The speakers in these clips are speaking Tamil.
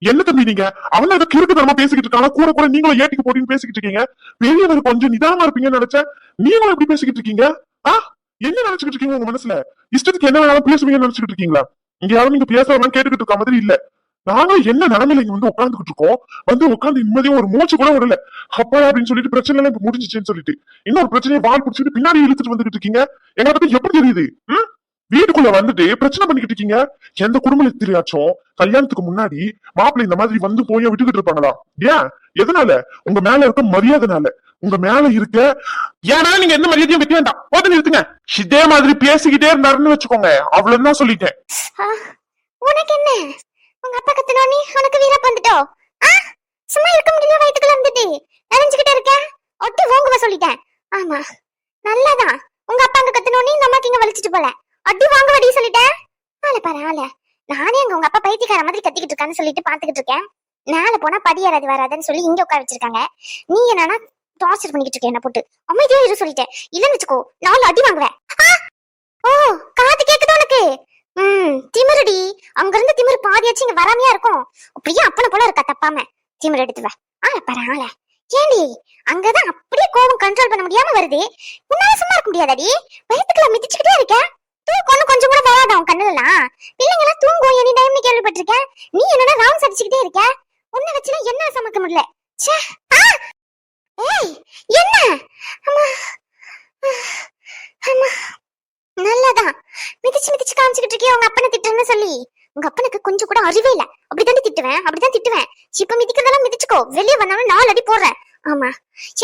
என்ன தம்பி நீங்க அவன் ஏதோ கிறுக்குத்தனமா பேசிக்கிட்டு இருக்காங்க, கூட கூட நீங்களும் ஏட்டிக்கு போட்டின்னு பேசிக்கிட்டு இருக்கீங்க. பெரியவர் கொஞ்சம் நிதானமா இருப்பீங்கன்னு நினைச்சேன், நீங்களும் எப்படி பேசிக்கிட்டு இருக்கீங்க? ஆ, என்ன நினைச்சுக்கிட்டு இருக்கீங்க உங்க மனசுல? இஷ்டத்துக்கு என்ன வேணாலும் பேசுவீங்கன்னு நினைச்சுக்கிட்டு இருக்கீங்களா? இங்க யாரும் நீங்க பேசலாம் கேட்டுக்கிட்டு இருக்க மாதிரி இல்ல. நாங்களும் என்ன நிலைமையில இங்க வந்து உட்காந்துக்கிட்டு இருக்கோம், வந்து உட்காந்து நிம்மதியும் ஒரு மூச்சு கூட விடல. அப்பா அப்படின்னு சொல்லிட்டு பிரச்சனை எல்லாம் இப்ப முடிஞ்சிச்சுன்னு சொல்லிட்டு இன்னொரு பிரச்சனையை வால் பிடிச்சிட்டு பின்னாடி இழுத்துட்டு வந்துகிட்டு இருக்கீங்க. எங்களை பத்தி எப்படி தெரியுது? வீட்டுக்குள்ள வந்துட்டு பிரச்சனை பண்ணிக்கிட்டு இருக்கீங்க. எந்த குடும்பத்திலாச்சும் கல்யாணத்துக்கு முன்னாடி மாப்பிள்ளை இந்த மாதிரி வந்து போய் விட்டுக்கிட்டு இருப்பாங்களா? ஏன்? எதனால? உங்க மேல இருக்க மரியாதைனால. உங்க மேல இருக்க ஏன்னா நீங்க எந்த மரியாதையும் வைக்க வேண்டாம், போது நிறுத்துங்க. இதே மாதிரி பேசிக்கிட்டே இருந்தாருன்னு வச்சுக்கோங்க, அவ்வளவுதான் சொல்லிட்டேன். உனக்கு என்ன? உங்க அப்பா கத்துனோனே உனக்கு வீரப் வந்துட்டோ? சும்மா இருக்க முடியல, வயித்துக்குள்ள இருந்துட்டு நனைஞ்சுக்கிட்டே இருக்க. ஒட்டி வாங்குவ சொல்லிட்டேன். ஆமா, நல்லதான். உங்க அப்பா அங்க கத்துனோனே இந்த அம்மாக்கு இங்க வலிச்சிட்டு போல. அடி வாங்க வடி சொல்லிட்டேன். ஆள பாரு ஆள. நானே அங்க உங்க அப்பா பைத்தியக்கார மாதிரி கத்திக்கிட்டு இருக்கான்னு சொல்லிட்டு பாத்துக்கிட்டு இருக்கேன். மேல போனா படி ஏறாது வராதுன்னு சொல்லி இங்க உட்கார வச்சிருக்காங்க. நீ என்னன்னா டார்ச்சர் பண்ணிக்கிட்டு இருக்க என்ன போட்டு. அமைதியா இரு சொல்லிட்டேன். இல்லன்னு வச்சுக்கோ, 4 அடி வாங்குவேன். ஓ, காது கேக்குது உனக்கு? திமிருடி. அங்க இருந்து திமிரு பாதியாச்சு இங்க வராமையா இருக்கும். அப்படியே அப்பன போல இருக்கா தப்பாம. திமிரு எடுத்துவ. ஆள பாரு ஆள. ஏண்டி அங்கதான் அப்படியே கோபம் கண்ட்ரோல் பண்ண முடியாம வருது. உன்னால சும்மா இருக்க முடியாதடி. வயித்துக்குள்ள மிதிச்சுக்கிட்டே இருக்க. தூக்கம் கொஞ்சம் கூட வராதா உன் கண்ணுலாம்? பிள்ளைங்களாம் தூங்கும் எனி டைம்னு கேள்விப்பட்டிருக்கேன். நீ என்னன்னா ரவுண்ட்ஸ் அடிச்சுக்கிட்டே இருக்க. உன்னை வச்சுனா என்ன சமைக்க முடியல. ஏய் என்ன? அம்மா அம்மா, நல்லதான். மிதிச்சு மிதிச்சு காமிச்சுக்கிட்டு இருக்கே உங்க அப்பனை திட்டுன்னு சொல்லி. உங்க அப்பனுக்கு கொஞ்சம் கூட அறிவே இல்ல. அப்படித்தான் திட்டுவேன். இப்ப மிதிக்கிறதெல்லாம் மிதிச்சுக்கோ, வெளியே வந்தாலும் 4 அடி போடுறேன். ஆமா,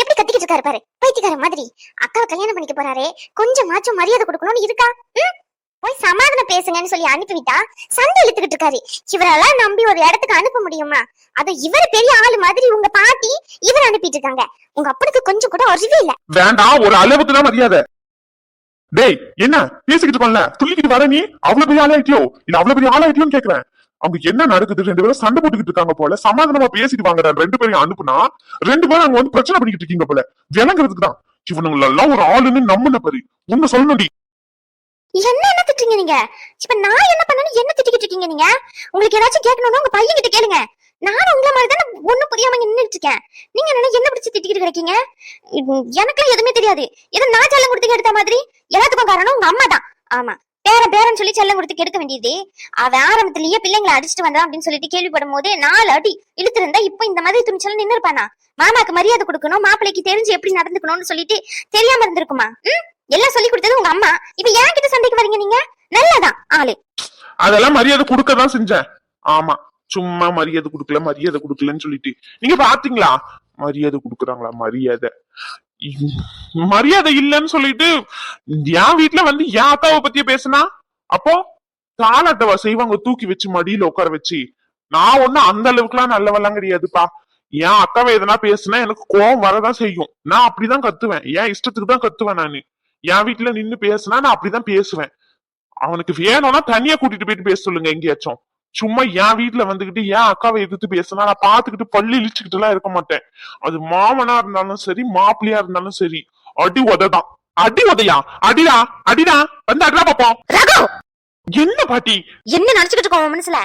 எப்படி கத்திக்கிட்டு இருக்காரு பாரு, பைத்தியக்கார மாதிரி. அக்காவை கல்யாணம் பண்ணிக்க போறாரே, கொஞ்சமாச்சும் மரியாதை கொடுக்கணும்னு இருக்கா? போய் சமாதானம் பேசுங்கன்னு சொல்லி அனுப்பிவிட்டா சண்டை இழுத்துக்கிட்டு இருக்காரு. இவரெல்லாம் நம்பி ஒரு இடத்துக்கு அனுப்ப முடியுமா? அது இவர் பெரிய ஆளு மாதிரி உங்க பாட்டி இவர் அனுப்பிட்டு இருக்காங்க. உங்க அப்பனுக்கு கொஞ்சம் கூட அறிவே இல்ல. வேண்டாம், ஒரு அளவுக்கு தான் மரியாதை. டேய் என்ன பேசிக்கிட்டு இருக்கோம்ல, துள்ளிக்கிட்டு வர நீ அவ்வளவு பெரிய ஆளாயிட்டியோ இல்ல அவ்வளவு பெரிய ஆளாயிட்டியோன்னு கேக்குறேன். அவங்க என்ன நடக்குது? 2 பேரும் சண்டை போட்டுக்கிட்டு இருக்காங்க போல. சமாதானமா பேசிட்டு வாங்க. 2 பேரையும் அனுப்புனா 2 பேரும் அங்க வந்து பிரச்சனை பண்ணிக்கிட்டு இருக்கீங்க போல. விளங்குறதுக்கு தான் இவனுங்க எல்லாம் ஒரு ஆளுன்னு நம்பின பாரு. உன்ன சொல்லணும்டி. என்ன திட்டுறீங்க நீங்க? இப்ப நான் என்ன பண்ணணும்? என்ன திட்டிக்கிட்டு இருக்கீங்க நீங்க? உங்களுக்கு ஏதாச்சும் கேட்கணும்னா உங்க பையன் கிட்ட கேளுங்க. நானும் உங்களை மாதிரி தானே ஒண்ணும் புரியாம நின்னுட்டு இருக்கேன். நீங்க என்ன பிடிச்சி திட்டிக்கிட்டு கிடைக்கீங்க? எனக்கு எதுவுமே தெரியாது. ஏதோ நான் செல்லம் கொடுத்து எடுத்த மாதிரி. எல்லாத்துக்கும் காரணம் உங்க அம்மா தான். ஆமா, பேரன் சொல்லி செல்லம் கொடுத்து கெடுக்க வேண்டியது. அவன் ஆரம்பத்திலேயே பிள்ளைங்களை அடிச்சுட்டு வந்தான் அப்படின்னு சொல்லிட்டு கேள்விப்படும் போதே 4 அடி இழுத்து இருந்தா இப்ப இந்த மாதிரி துணிச்சல் நின்று இருப்பானா? மாமாக்கு மரியாதை கொடுக்கணும், மாப்பிள்ளைக்கு தெரிஞ்சு எப்படி நடந்துக்கணும்னு சொல்லிட்டு தெரியாம இருந்திருக்குமா? எல்லாம் சொல்லி கொடுத்தது உங்க அம்மா. இப்ப ஏன் கிட்ட சண்டைக்கு வரீங்க நீங்க? நல்லதான் ஆளு. அதெல்லாம் மரியாதை கொடுக்கதான் செஞ்சேன். ஆமா, சும்மா மரியாதை கொடுக்கலன்னு சொல்லிட்டு நீங்க பாத்தீங்களா? மரியாதை கொடுக்குறாங்களா? மரியாதை இல்லன்னு சொல்லிட்டு என் வீட்டுல வந்து என் அக்காவை பத்திய பேசினா அப்போ தாலாட்டவா செய்வாங்க, தூக்கி வச்சு மடியில உட்கார வச்சு. நான் ஒண்ணும் அந்த அளவுக்கு எல்லாம் நல்லவெல்லாம் கிடையாதுப்பா. என் அக்காவை எதனா பேசுனா எனக்கு கோவம் வரதான் செய்யும். நான் அப்படிதான் கத்துவேன், என் இஷ்டத்துக்கு தான் கத்துவேன். நானு என் வீட்டுல நின்னு பேசுனா நான் அப்படிதான் பேசுவேன். அவனுக்கு வேணும்னா தனியா கூட்டிட்டு போயிட்டு பேச சொல்லுங்க எங்கேயாச்சும். சும்மா என் வீட்டுல வந்துகிட்டு என் அக்காவை எதிர்த்து பேசினா நான் பாத்துக்கிட்டு பள்ளி இழிச்சுக்கிட்டு எல்லாம் இருக்க மாட்டேன். அது மாமனா இருந்தாலும் சரி, மாப்பிள்ளையா இருந்தாலும் சரி, அடி உததான். அடி உதையா? அடிடா அடிடா, வந்து அடிடா பாப்போம். என்ன பாட்டி என்ன நினைச்சுக்கிட்டு இருக்கோம் மனசுல?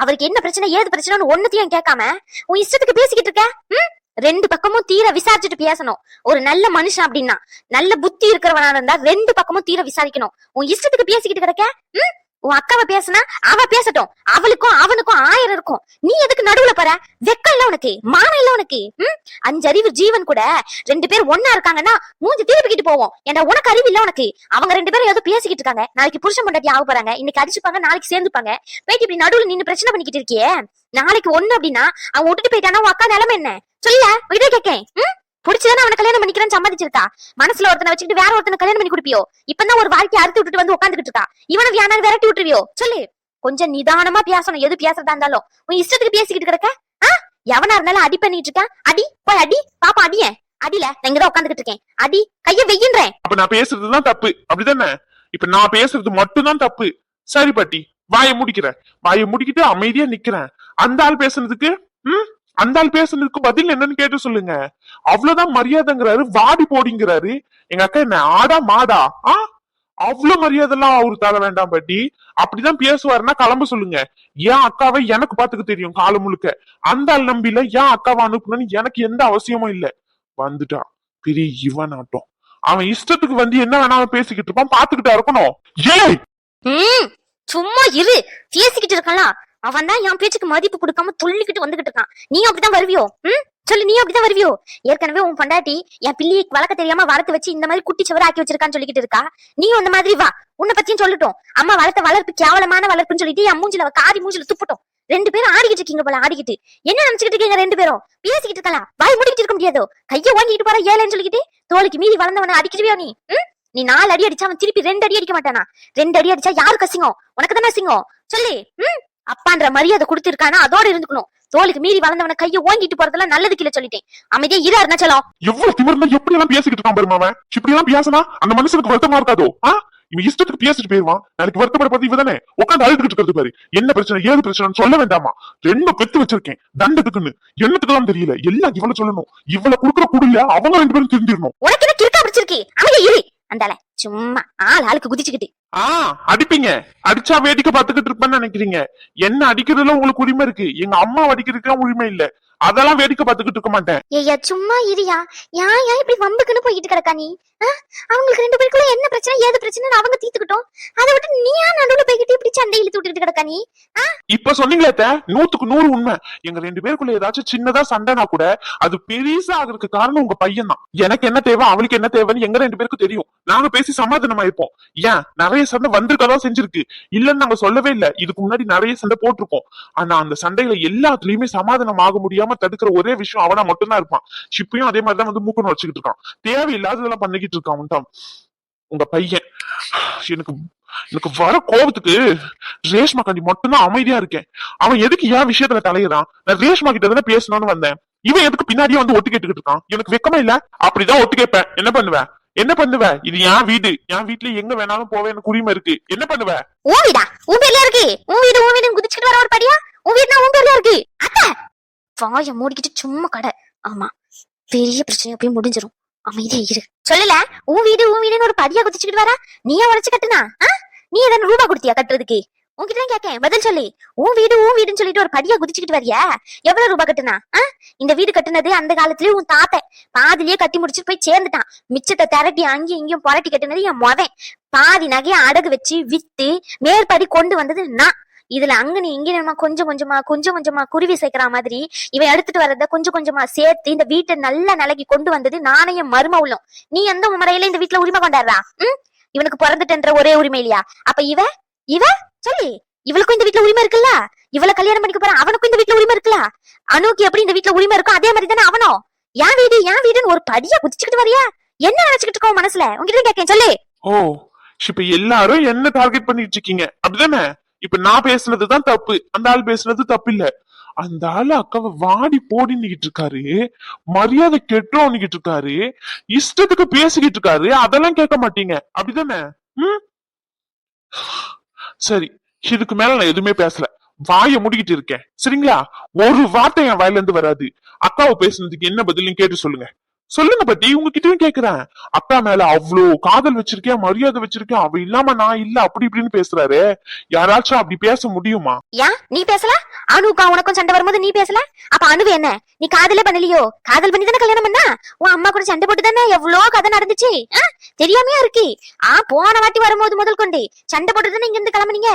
அவருக்கு என்ன பிரச்சனை ஏது பிரச்சனைன்னு ஒன்னத்தையும் கேட்காம உன் இஷ்டத்துக்கு பேசிக்கிட்டு இருக்க. 2 பக்கமும் தீர விசாரிச்சுட்டு பேசணும். ஒரு நல்ல மனுஷன் அப்படின்னா, நல்ல புத்தி இருக்கிறவனா இருந்தா 2 பக்கமும் தீர விசாரிக்கணும். உன் இஷ்டத்துக்கு பேசிக்கிட்டு கிடக்க. உன் அக்காவை பேசுனா அவ பேசட்டும், அவளுக்கும் அவனுக்கும் 1000 இருக்கும். நீ எதுக்கு நடுவுல போற? வெக்கம் இல்ல உனக்கு, மானம் இல்ல உனக்கு. 5 அறிவு ஜீவன் கூட 2 பேர் ஒன்னா இருக்காங்கன்னா மூஞ்சி திருப்பிக்கிட்டு போவோம். ஏன்னா உனக்கு அறிவு இல்ல உனக்கு. அவங்க 2 பேரும் ஏதோ பேசிக்கிட்டு இருக்காங்க. நாளைக்கு புருஷன் பொண்டாட்டி ஆக போறாங்க. இன்னைக்கு அடிச்சுப்பாங்க, நாளைக்கு சேர்ந்துப்பாங்க. போயிட்டு இப்படி நடுவுல நின்னு பிரச்சனை பண்ணிக்கிட்டு இருக்கியே. நாளைக்கு ஒண்ணு அப்படின்னா அவன் விட்டுட்டு போயிட்டானா உன் அக்கா நிலைமை என்ன? சொல்ல விட கேக்கேன். புடிச்சுதானே அவனை கல்யாணம் பண்ணிக்கிறேன்னு சம்மதிச்சிருக்கா. மனசுல ஒருத்தனை வச்சுக்கிட்டு வேற ஒருத்தனை கல்யாணம் பண்ணி கொடுப்பியோ? இப்பதான் ஒரு வாழ்க்கையை அறுத்து விட்டுட்டு வந்து உட்காந்துக்கிட்டு இருக்கா. இவனை வியானால விரட்டி விட்டுருவியோ? சொல்லு. கொஞ்சம் நிதானமா பேசணும், எது பேசுறதா இருந்தாலும். உன் இஷ்டத்துக்கு பேசிக்கிட்டு கிடக்க. எவனா இருந்தாலும் அடி பண்ணிட்டு இருக்க. அடி போய் அடி பாப்பா, அடிய அடியில நான் இங்கதான் உட்காந்துக்கிட்டு இருக்கேன். அடி கைய வெய்யின்றேன். அப்ப நான் பேசுறதுதான் தப்பு அப்படிதானே? இப்ப நான் பேசுறது மட்டும்தான் தப்பு. சரி பாட்டி, வாயை முடிக்கிட்டு அமைதியா நிக்கிறேன். அந்த ஆள் பேசுனதுக்கு அந்த ஆள் பேசுனதுக்கு பதில் என்னன்னு கேட்டு சொல்லுங்க. அவ்வளவுதான் மரியாதைங்கிறாரு, வாடி போடிங்கிறாரு. எங்க அக்கா என்ன ஆடா மாடா? அவ்வளவு மரியாதை எல்லாம் அவரு தர வேண்டாம் பாட்டி. அப்படிதான் பேசுவாருன்னா கிளம்ப சொல்லுங்க. என் அக்காவை எனக்கு பாத்துக்க தெரியும் காலம் முழுக்க. அந்த ஆள் நம்பில ஏன் அக்காவை அனுப்பணும்னு எனக்கு எந்த அவசியமும் இல்ல. வந்துட்டான் பெரிய இவன் ஆட்டம். அவன் இஷ்டத்துக்கு வந்து என்ன வேணாலும் பேசிக்கிட்டு இருப்பான், பாத்துக்கிட்டா இருக்கணும். ஏய் சும்மா இரு, பேசிக்கிட்டு இருக்கலாம். அவன் தான் என் பேச்சுக்கு மதிப்பு கொடுக்காம துள்ளிக்கிட்டு வந்துகிட்டு இருக்கான். நீ அப்படிதான் வருவியோ? சொல்லு, நீ அப்படிதான் வருவியோ? ஏற்கனவே உன் பொண்டாட்டி என் பிள்ளையை வளர்க்க தெரியாம வளர்த்து வச்சு இந்த மாதிரி குட்டி சுவரை ஆக்கி வச்சிருக்கான்னு சொல்லிக்கிட்டு இருக்கா. நீ அந்த மாதிரி வா, உன்னை பத்தியும் சொல்லட்டும். அம்மா வளர்த்த வளர்ப்பு கேவலமான வளர்ப்புன்னு சொல்லிட்டு என் மூஞ்சில காரி மூஞ்சில துப்பட்டும். ரெண்டு பேரும் ஆடிக்கிட்டு இருக்கீங்க போல. ஆடிக்கிட்டு என்ன நினைச்சுக்கிட்டு இருக்கீங்க? ரெண்டு பேரும் பேசிக்கிட்டு இருக்கலாம். வாய் முடிக்கிட்டு இருக்க முடியாதோ? கையை வாங்கிட்டு போற ஏழைன்னு சொல்லிக்கிட்டு தோலுக்கு மீறி வளர்ந்தவனை அடிக்கிறியோ நீ? நீ 4 அடி அடிச்சா அவன் திருப்பி 2 அடி அடிக்க மாட்டானா? 2 அடி அடிச்சா யாருக்கு அசிங்கம்? உனக்கு தானே அசிங்கம். சொல்லு. அப்பான்ற மரியாதை கொடுத்திருக்கானா அதோட இருந்துக்கணும். தோலுக்கு மீறி வளர்ந்தவன கையை ஓங்கிட்டு போறதெல்லாம் நல்லது கீழே சொல்லிட்டேன். அமைதியா இரு அருணாச்சலம். எவ்வளவு திமிர்னா எப்படி எல்லாம் பேசிக்கிட்டு இருக்கான் பாருமா அவன். இப்படி எல்லாம் பேசினா அந்த மனுஷனுக்கு வருத்தமா இருக்காதோ? இவன் இஷ்டத்துக்கு பேசிட்டு போயிருவான். நாளைக்கு வருத்தப்பட பார்த்து இவதானே உட்காந்து அழுதுகிட்டு இருக்கிறது பாரு. என்ன பிரச்சனை ஏது பிரச்சனை சொல்ல வேண்டாமா? 2 பெத்து வச்சிருக்கேன் தண்டத்துக்குன்னு. என்னத்துக்குலாம் தெரியல. எல்லாம் இவ்வளவு சொல்லணும். இவ்வளவு குடுக்கற குடியில அவங்க 2 பேரும் திருந்திடணும். உனக்கு என்ன கிறுக்கா பிடிச்சிருக்கு? அமைதியா இரு. அந்தால சும்மா ஆளுக்கு குதிச்சுக்கிட்டு அடிப்பீங்க. அடிச்சா வேடிக்கை பார்த்துக்கிட்டு இருப்பேன்னு நினைக்கிறீங்க. என்ன அடிக்கிறதுல உங்களுக்கு உரிமை இருக்கு. எங்க அம்மா அடிக்கிறதுக்கு உரிமை இல்ல. அதெல்லாம் வேடிக்கை பார்த்துக்கிட்டு இருக்க மாட்டேன். ஏய்யா சும்மா இரியா. ஏன் இப்படி வம்புக்குன்னு போயிட்டு கிடக்கா நீ? அவங்களுக்கு 2 பேருக்குள்ள என்ன பிரச்சனை ஏது பிரச்சனை அவங்க தீர்த்துக்கிட்டோம். அதை விட்டு நீ ஏன் நடுவுல போய்கிட்டு இப்படி சண்டை இழுத்து விட்டுக்கிட்டு கிடக்கா நீ? இப்ப சொன்னீங்களே 100க்கு 100 உண்மை. எங்க 2 பேருக்குள்ள ஏதாச்சும் சின்னதா சண்டைனா கூட அது பெருசா ஆகுறதுக்கு காரணம் உங்க பையன் தான். எனக்கு என்ன தேவை அவளுக்கு என்ன தேவைன்னு எங்க 2 பேருக்கும் தெரியும். நாங்க பேசி சமாதானமா இருப்போம். ஏன் நிறைய சண்டை வந்திருக்கதான் செஞ்சிருக்கு. இல்லன்னு நாங்க சொல்லவே இல்ல. இதுக்கு முன்னாடி நிறைய சண்டை போட்டிருக்கோம். ஆனா அந்த சண்டையில எல்லாத்துலயுமே சமாதானம் ஆக முடியாம தடுக்கிற ஒரே விஷயம் அவனா மட்டும்தான் இருப்பான். இப்பயும் அதே மாதிரிதான் வந்து மூக்கணும் வச்சுக்கிட்டு இருக்கான். தேவையில்லாததெல்லாம் பண்ணிக்கிட்டு இருக்கான். உங்க பையன் எனக்கு வர கோபத்துக்கு ரேஷ்மா காண்டி மட்டும்தான் அமைதியா இருக்கேன். அவன் எதுக்கு ஏன் விஷயத்துல தலையிறான்? நான் ரேஷ்மா கிட்ட தானே பேசணும்னு வந்தேன். இவன் எதுக்கு பின்னாடியே வந்து ஒட்டு கேட்டுக்கிட்டு இருக்கான்? எனக்கு வெக்கமா இல்ல? அப்படிதான் ஒட்டு கேட்பேன். என்ன பண்ணுவ? இது என் வீடு. என் வீட்டுல எங்க வேணாலும் போவே எனக்கு உரிமை இருக்கு. என்ன பண்ணுவ? உன் வீடா? உன் பேர்ல இருக்கு. உன் வீடு குதிச்சுக்கிட்டு வர ஒரு படியா? உன் வீடுனா உன் பேர்ல இருக்கு. அத்தை வாய மூடிக்கிட்டு சும்மா கடை. ஆமா பெரிய பிரச்சனை அப்படியே முடிஞ்சிடும். அமைதியா இரு. சொல்லல உன் வீடுன்னு ஒரு படியா குதிச்சுக்கிட்டு வரா. நீயா உழைச்சு கட்டுனா? நீ எதனா ரூபா கொடுத்தியா கட்டுறதுக்கு? உன்கிட்ட கேக்கேன் பதில் சொல்லி. உன் வீடுன்னு சொல்லிட்டு ஒரு படியா குதிச்சுக்கிட்டு வரியா? எவ்வளவு ரூபா கட்டுனா? இந்த வீடு கட்டுனது அந்த காலத்துலயே உன் தாத்தன் பாதிலேயே கட்டி முடிச்சுட்டு போய் சேர்ந்துட்டான். மிச்சத்தை திரட்டி அங்கேயும் இங்கேயும் புரட்டி கட்டுனது என் மொவன். பாதி நகைய அடகு வச்சு வித்து மேற்படி கொண்டு வந்தது நான். இதுல அங்கனி இங்க கொஞ்சம் கொஞ்சமா குருவி சேர்க்கிற மாதிரி இவன் எடுத்துட்டு வரத கொஞ்சம் கொஞ்சமா சேர்த்து இந்த வீட்டை நல்ல நிலைக்கு கொண்டு வந்தது நாணயம் மருமவுளும். நீ எந்த முறையில இந்த வீட்டுல உரிமை கொண்டாடுறா? இவனுக்கு பிறந்துட்டன்ற ஒரே உரிமை இல்லையா? அப்ப இவ சொல்லி இவளுக்கும் இந்த வீட்டுல உரிமை இருக்குல்ல? இவள கல்யாணம் பண்ணிக்க போற அவனுக்கும் இந்த வீட்டுல உரிமை இருக்குல்ல? அனுக்கு எப்படி இந்த வீட்டுல உரிமை இருக்கும் அதே மாதிரி தானே அவனும். என் வீடுன்னு ஒரு படியா குதிச்சுக்கிட்டு வரியா? என்ன நினைச்சுக்கிட்டு இருக்கோம் மனசுல? உங்ககிட்ட கேட்கேன் சொல்லு. ஓ இப்ப எல்லாரும் என்ன டார்கெட் பண்ணிட்டு இருக்கீங்க அப்படிதானே? இப்ப நான் பேசுனதுதான் தப்பு, அந்த ஆள் பேசுனது தப்பு இல்ல. அந்த ஆளு அக்காவை வாடி போடின்னுகிட்டு இருக்காரு, மரியாதை கெட்டோன்னுகிட்டு இருக்காரு, இஷ்டத்துக்கு பேசிக்கிட்டு இருக்காரு. அதெல்லாம் கேட்க மாட்டீங்க அப்படிதானே? சரி, இதுக்கு மேல நான் எதுவுமே பேசல. வாய முடிக்கிட்டு இருக்கேன் சரிங்களா? ஒரு வார்த்தை என் வாயில இருந்து வராது. அக்காவை பேசுனதுக்கு என்ன பதிலும் கேட்டு சொல்லுங்க. பத்தி உங்ககிட்டயும் கேக்குறேன். அக்கா மேல அவ்வளோ காதல் வச்சிருக்கேன், மரியாதை வச்சிருக்கேன், அவ இல்லாம நான் இல்ல அப்படி இப்படின்னு பேசுறாரு. யாராச்சும் அப்படி பேச முடியுமா? ஏன் நீ பேசல? அனுக்கா உனக்கும் சண்டை வரும்போது நீ பேசல? அப்ப அனுவு என்ன நீ காதலே பண்ணலையோ? காதல் பண்ணி தானே கல்யாணம் பண்ணா? உன் அம்மா கூட சண்டை போட்டு தானே எவ்வளவு கதை நடந்துச்சு. தெரியாமையா இருக்கு? போன வாட்டி வரும்போது முதல் கொண்டு சண்டை போட்டு தானே இங்க இருந்து கிளம்புனீங்க.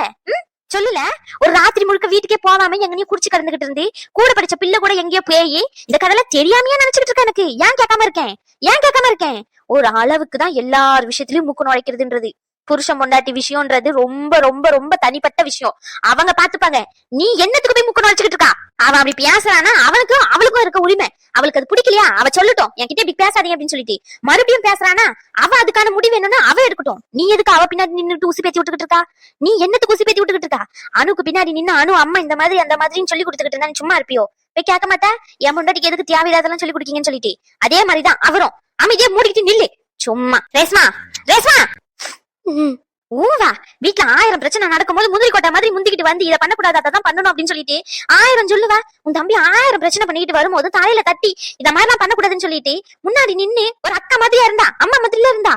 சொல்லல ஒரு ராத்திரி முழுக்க வீட்டுக்கே போவாம எங்கனையும் குடிச்சு கிடந்துகிட்டு இருந்து கூட படிச்ச பிள்ளை கூட எங்கேயோ போய் இந்த கதையில தெரியாமையா நினைச்சுக்கிட்டு இருக்கேன். எனக்கு ஏன் கேட்காம இருக்கேன்? ஒரு அளவுக்கு தான் எல்லார் விஷயத்திலயும் மூக்கு நுழைக்கிறதுன்றது. புருஷன் பொண்டாட்டி விஷயம்ன்றது ரொம்ப ரொம்ப ரொம்ப தனிப்பட்ட விஷயம். அவங்க பாத்துப்பாங்க. நீ என்னத்துக்கு போய் மூக்கு நுழைச்சுக்கிட்டு இருக்கா? அவன் அப்படி பேசுறானா அவளுக்கும் இருக்க உரிமை. அவளுக்கு அது பிடிக்கலையா அவ சொல்லட்டும், என்கிட்ட இப்படி பேசாதீங்க அப்படின்னு சொல்லிட்டு. மறுபடியும் பேசுறானா அவ அதுக்கான முடிவு என்னன்னா அவ எடுக்கட்டும். நீ எதுக்கு அவ பின்னாடி நின்னுட்டு ஊசி பேத்தி விட்டுக்கிட்டு இருக்கா? நீ என்னத்துக்கு ஊசி பேத்தி விட்டுக்கிட்டு இருக்கா? அணுக்கு பின்னாடி நின்னு அணு அம்மா இந்த மாதிரி அந்த மாதிரின்னு சொல்லி கொடுத்துக்கிட்டு இருந்தா நீ சும்மா இருப்பியோ? போய் கேட்க மாட்டா? என் பொண்டாட்டிக்கு எதுக்கு தேவையில்லாதெல்லாம் சொல்லி கொடுக்கீங்கன்னு சொல்லிட்டு. அதே மாதிரிதான் அவரும். அமைதியா மூடிக்கிட்டு நில்லு சும்மா. ரேஸ்மா ஊவா வீட்டுல 1000 பிரச்சனை நடக்கும்போது முந்திரி கொட்டை மாதிரி முந்திக்கிட்டு வந்து இதை பண்ணக்கூடாது அதான் பண்ணணும் அப்படின்னு சொல்லிட்டு 1000 சொல்லுவா. உன் தம்பி 1000 பிரச்சனை பண்ணிட்டு வரும்போது தலையில தட்டி இத மாதிரிலாம் பண்ணக்கூடாதுன்னு சொல்லிட்டு முன்னாடி நின்னு ஒரு அக்கா மாதிரியா இருந்தா, அம்மா மாதிரில இருந்தா.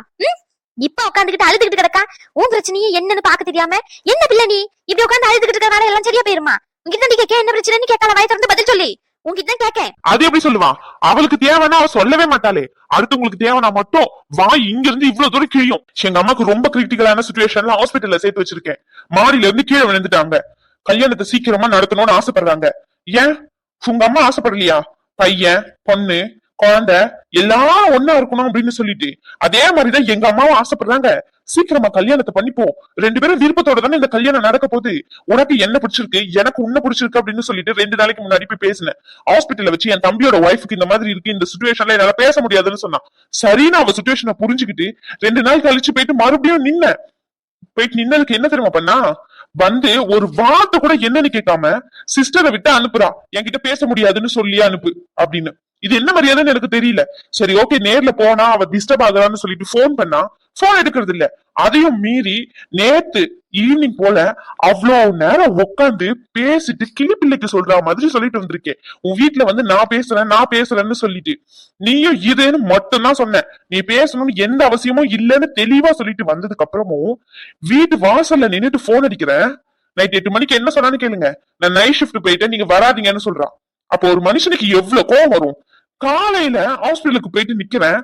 இப்ப உட்காந்துக்கிட்டு அழுதுகிட்டு கிடக்கா. உன் பிரச்சனையே என்னன்னு பாக்க தெரியாம என்ன பிள்ளை நீ இப்படி உட்காந்து அழுதுகிட்டு இருக்கறனால எல்லாம் சரியா போயிருமா? உங்ககிட்ட நீ கேட்க என்ன பிரச்சனைன்னு கேட்கல, வாய் திறந்து பதில் சொல்லி. உங்ககிட்ட கேட்க அது எப்படி சொல்லுவான்? அவளுக்கு தேவைன்னா அவ சொல்லவே மாட்டாளே. அடுத்தவங்களுக்கு தேவைன்னா மட்டும் வாய் இங்க இருந்து இவ்வளவு தூரம் கிழியும். எங்க அம்மாக்கு ரொம்ப கிரிட்டிக்கலான சிச்சுவேஷன்ல ஹாஸ்பிட்டல்ல சேர்த்து வச்சிருக்கேன். மாடியில இருந்து கீழே விழுந்துட்டாங்க. கல்யாணத்தை சீக்கிரமா நடத்தணும்னு ஆசைப்படுறாங்க. ஏன் உங்க அம்மா ஆசைப்படலையா? பையன் பொண்ணு குழந்தை எல்லாரும் ஒன்னா இருக்கணும் அப்படின்னு சொல்லிட்டு அதே மாதிரிதான் எங்க அம்மாவும் ஆசைப்படுறாங்க. சீக்கிரமா கல்யாணத்தை பண்ணிப்போம். 2 பேரும் விருப்பத்தோட தானே இந்த கல்யாணம் நடக்க போகுது. உனக்கு என்ன பிடிச்சிருக்கு, எனக்கு உன்ன பிடிச்சிருக்கு அப்படின்னு சொல்லிட்டு 2 நாளைக்கு முன்னாடி போய் பேசினேன். ஹாஸ்பிட்டல்ல வச்சு என் தம்பியோட ஒய்ஃபுக்கு இந்த மாதிரி இருக்கு, இந்த சிச்சுவேஷன்ல என்னால பேச முடியாதுன்னு சொன்னான். சரின்னு அவ சிச்சுவேஷனை புரிஞ்சுக்கிட்டு 2 நாள் கழிச்சு போயிட்டு மறுபடியும் போயிட்டு நின்னதுக்கு என்ன தெரியுமா பண்ணா? வந்து ஒரு வார்த்தை கூட என்னன்னு கேட்காம சிஸ்டரை விட்டு அனுப்புறா. என்கிட்ட பேச முடியாதுன்னு சொல்லி அனுப்பு அப்படின்னு. இது என்ன மரியாதைன்னு எனக்கு தெரியல. சரி ஓகே, நேர்ல போனா அவ டிஸ்டர்ப் ஆகுறான்னு சொல்லிட்டு போன் பண்ணா, போன் எடுக்கிறது இல்ல. அதையும் மீறி நேத்து ஈவினிங் போல அவ்வளவு நேரம் உட்காந்து பேசிட்டு கிளிப்பிள்ளைக்கு சொல்ற மாதிரி சொல்லிட்டு வந்திருக்கேன். உன் வீட்டுல வந்து நான் பேசுறேன்னு சொல்லிட்டு நீயும் இதுன்னு மட்டும்தான் சொன்ன. நீ பேசணும்னு எந்த அவசியமும் இல்லைன்னு தெளிவா சொல்லிட்டு வந்ததுக்கு அப்புறமும் வீட்டு வாசல்ல நின்னுட்டு போன் அடிக்கிறேன். நைட் 8 மணிக்கு என்ன சொன்னான்னு கேளுங்க. நான் நைட் ஷிஃப்ட் போயிட்டேன், நீங்க வராதீங்கன்னு சொல்றான். அப்போ ஒரு மனுஷனுக்கு எவ்வளவு கோவம் வரும்? காலையில ஹாஸ்பிட்டலுக்கு போயிட்டு நிக்கிறேன்.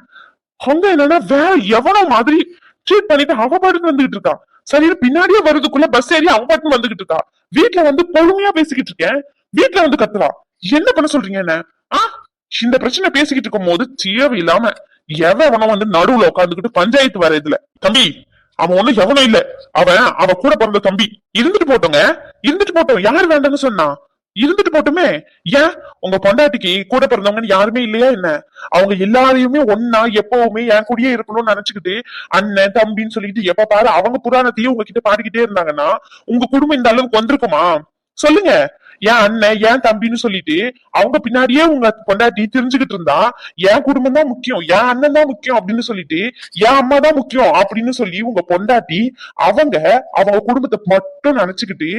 அங்க என்னன்னா வேற எவனோ மாதிரி ட்ரீட் பண்ணிட்டு அவ பாட்டுக்கு வந்துகிட்டு இருக்கான். சரி பின்னாடியே வருதுக்குள்ள பஸ் ஏறி அவ பாட்டுக்கு வந்துகிட்டு இருக்கா. வீட்டுல வந்து பொறுமையா பேசிக்கிட்டு இருக்கேன், வீட்டுல வந்து கத்துவா. என்ன பண்ண சொல்றீங்க என்ன? இந்த பிரச்சனை பேசிக்கிட்டு இருக்கும் போது தேவையில்லாம எவனோ வந்து நடுவுல உட்காந்துக்கிட்டு பஞ்சாயத்து வர இதுல. தம்பி அவன் ஒண்ணு எவனும் இல்ல, அவ கூட பிறந்த தம்பி. இருந்துட்டு போட்டோம், யாரு வேண்டாம்னு சொன்னா? இருந்துட்டு போட்டுமே. ஏன் உங்க பொண்டாட்டிக்கு கூட பிறந்தவங்கன்னு யாருமே இல்லையா என்ன? அவங்க எல்லாரையுமே ஒன்னா எப்பவுமே என் கூடயே இருக்கணும்னு நினைச்சுக்கிட்டு அண்ணன் தம்பின்னு சொல்லிட்டு எப்ப பாரு அவங்க புராணத்தையும் உங்ககிட்ட பாடிக்கிட்டே இருந்தாங்கன்னா உங்க குடும்பம் இந்த அளவுக்கு வந்திருக்குமா? சொல்லுங்க. என் அண்ணன் என் தம்பின்னு சொல்லிட்டு அவங்க பின்னாடியே உங்க பொண்டாட்டி தெரிஞ்சுக்கிட்டு இருந்தா என் குடும்பம் தான் முக்கியம், என் அண்ணன் தான் முக்கியம் அப்படின்னு சொல்லிட்டு என் அம்மா தான் முக்கியம் அப்படின்னு சொல்லி உங்க பொண்டாட்டி அவங்க குடும்பத்தை மட்டும் நினைச்சுக்கிட்டு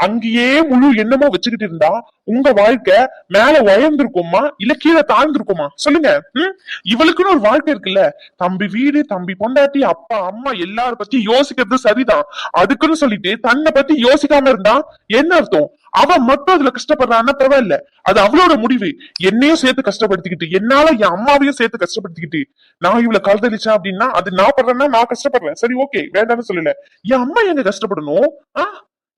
அங்கேயே முழு எண்ணமா வச்சுக்கிட்டு இருந்தா உங்க வாழ்க்கை மேல உயர்ந்திருக்குமா இல்ல கீழே தாழ்ந்திருக்குமா? சொல்லுங்க. இவளுக்குன்னு ஒரு வாழ்க்கை இருக்குல்ல. தம்பி வீடு, தம்பி பொண்டாட்டி, அப்பா அம்மா எல்லார பத்தி யோசிக்கிறது சரிதான். அதுக்குன்னு சொல்லிட்டு தன்னை பத்தி யோசிக்காம இருந்தா என்ன அர்த்தம்? அவ மட்டும் அதுல கஷ்டப்படுறான்னா பரவாயில்ல, அது அவளோட முடிவு. என்னையும் சேர்த்து கஷ்டப்படுத்திக்கிட்டு என்னால என் அம்மாவையும் சேர்த்து கஷ்டப்படுத்திக்கிட்டு நான் இவ்வளவு காதலிச்சேன் அப்படின்னா அது நான் படுறேன்னா நான் கஷ்டப்படுறேன். சரி ஓகே, வேண்டாம்னு சொல்லல. என் அம்மா எங்க கஷ்டப்படணும்?